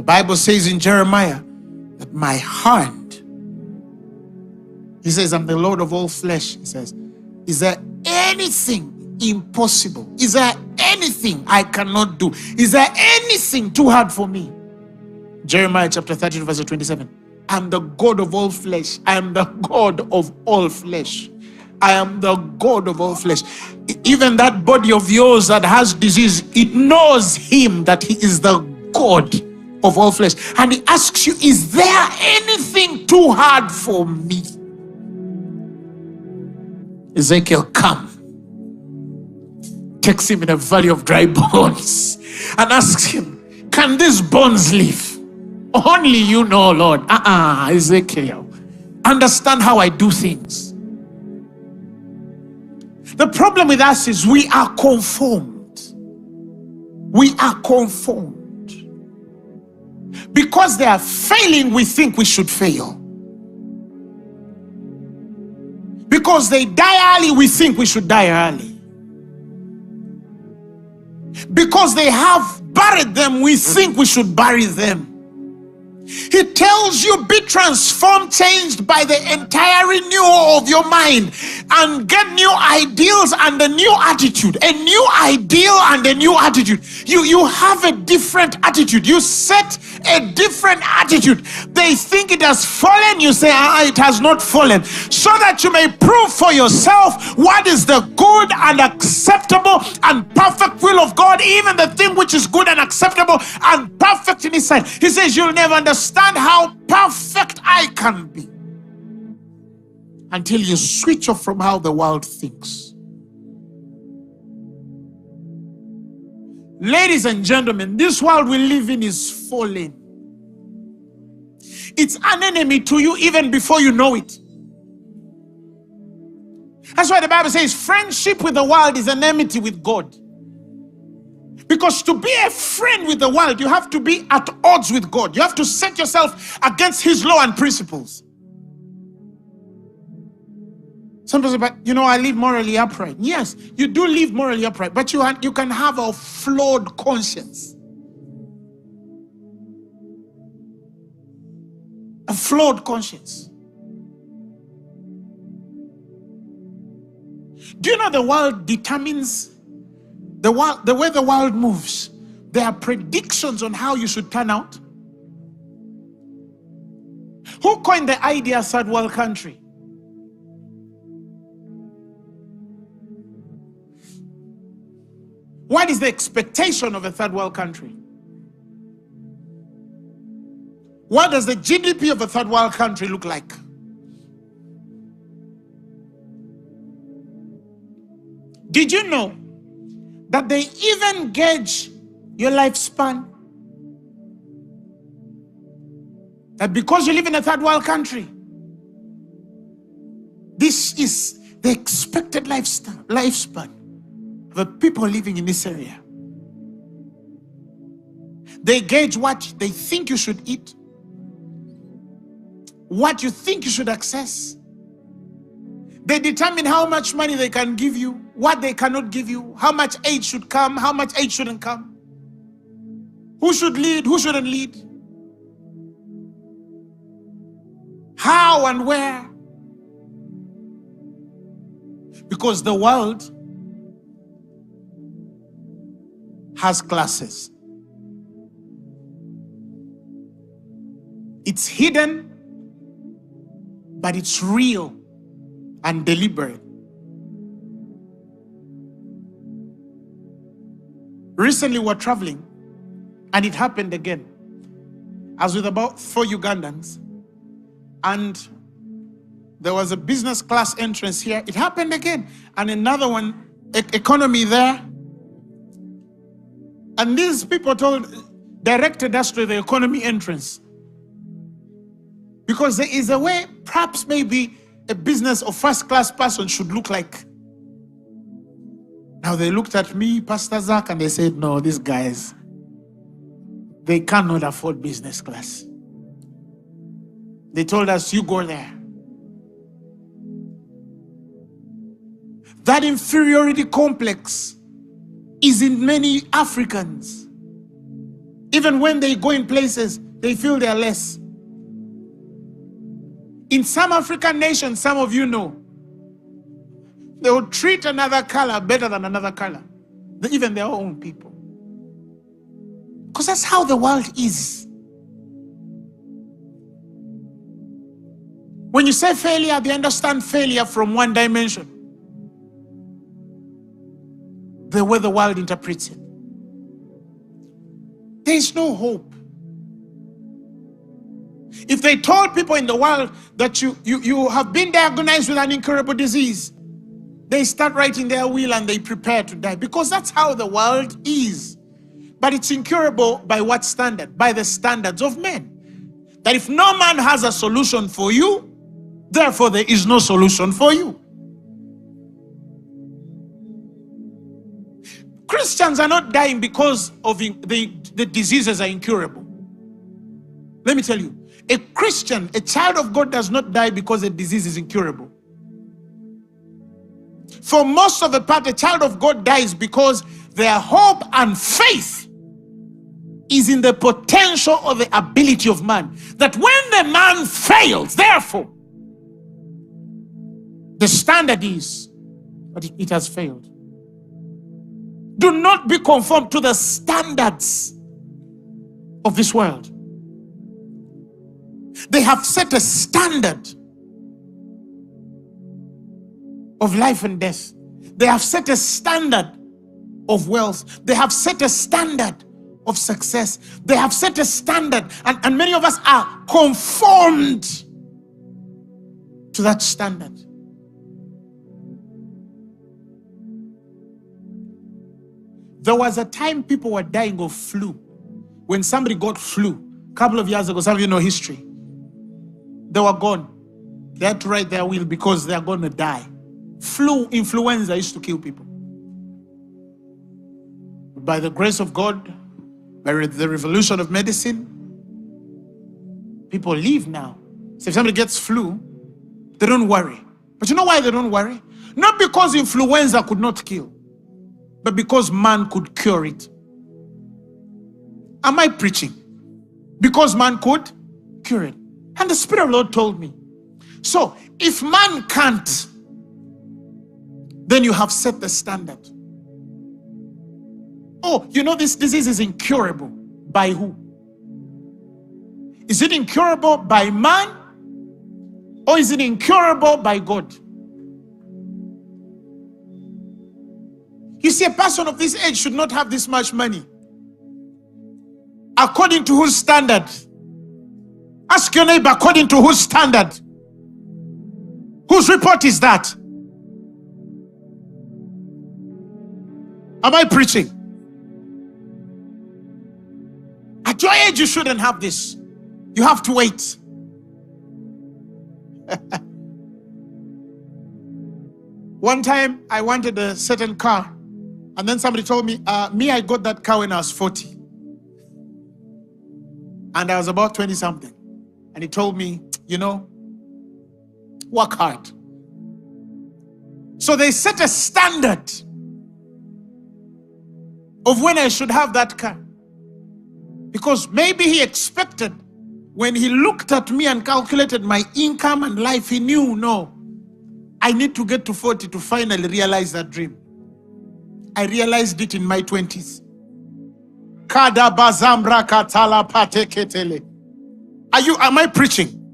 Bible says in Jeremiah that my hand, he says, I'm the Lord of all flesh. He says, is there anything impossible? Is there anything I cannot do? Is there anything too hard for me? Jeremiah chapter 13 verse 27. I'm the God of all flesh. I am the God of all flesh. I am the God of all flesh. Even that body of yours that has disease, it knows him that he is the God of all flesh. And he asks you, is there anything too hard for me? Ezekiel, come. Takes him in a valley of dry bones and asks him, can these bones live? Only you know, Lord. Ezekiel, understand how I do things. The problem with us is we are conformed. We are conformed. Because they are failing, we think we should fail. Because they die early, we think we should die early. Because they have buried them, we think we should bury them. He tells you, be transformed, changed by the entire renewal of your mind, and get new ideals and a new attitude. A new ideal and a new attitude. You have a different attitude. You set a different attitude. They think it has fallen. You say, it has not fallen. So that you may prove for yourself what is the good and acceptable and perfect will of God, even the thing which is good and acceptable and perfect in his sight. He says, you'll never understand how perfect I can be until you switch off from how the world thinks. Ladies and gentlemen, this world we live in is fallen. It's an enemy to you even before you know it. That's why the Bible says friendship with the world is an enmity with God. Because to be a friend with the world, you have to be at odds with God. You have to set yourself against his law and principles. Some people say, but I live morally upright. Yes, you do live morally upright, but you can have a flawed conscience. A flawed conscience. Do you know the world determines the way the world moves? There are predictions on how you should turn out. Who coined the idea third world country? What is the expectation of a third world country? What does the GDP of a third world country look like? Did you know that they even gauge your lifespan? That because you live in a third world country, this is the expected lifespan of the people living in this area. They gauge what they think you should eat, what you think you should access. They determine how much money they can give you, what they cannot give you, how much aid should come, how much aid shouldn't come, who should lead, who shouldn't lead, how and where. Because the world has classes. It's hidden, but it's real and deliberate. Recently we were traveling, and it happened again. I was with about 4 Ugandans, and there was a business class entrance here. It happened again, and another one, economy there. And these people directed us to the economy entrance. Because there is a way, perhaps maybe a business or first class person should look like. Now they looked at me, Pastor Zach, and they said, no, these guys, they cannot afford business class. They told us, you go there. That inferiority complex is in many Africans. Even when they go in places, they feel they're less. In some African nations, some of you know, they will treat another color better than another color, even their own people. Because that's how the world is. When you say failure, they understand failure from one dimension, the way the world interprets it. There is no hope. If they told people in the world that you have been diagnosed with an incurable disease, they start writing their will and they prepare to die, because that's how the world is. But it's incurable by what standard? By the standards of men. That if no man has a solution for you, therefore there is no solution for you. Christians are not dying because of the diseases are incurable. Let me tell you, a Christian, a child of God, does not die because a disease is incurable. For most of the part, a child of God dies because their hope and faith is in the potential or the ability of man. That when the man fails, therefore, the standard is, but it has failed. Do not be conformed to the standards of this world. They have set a standard of life and death. They have set a standard of wealth. They have set a standard of success. They have set a standard, and many of us are conformed to that standard. There was a time people were dying of flu. When somebody got flu, a couple of years ago, some of you know history, they were gone. They had to write their will because they are going to die. Influenza used to kill people. By the grace of God, by the revolution of medicine, people live now. So if somebody gets flu, they don't worry. But you know why they don't worry? Not because influenza could not kill, but because man could cure it. Am I preaching? Because man could cure it. And the Spirit of the Lord told me, so if man can't, then you have set the standard. Oh, you know this disease is incurable. By who? Is it incurable by man? Or is it incurable by God? You see, a person of this age should not have this much money. According to whose standard? Ask your neighbor, according to whose standard? Whose report is that? Am I preaching? At your age, you shouldn't have this. You have to wait. One time, I wanted a certain car. And then somebody told me, I got that car when I was 40. And I was about 20-something. And he told me, work hard. So they set a standard of when I should have that car. Because maybe he expected, when he looked at me and calculated my income and life, he knew, no, I need to get to 40 to finally realize that dream. I realized it in my 20s. Am I preaching?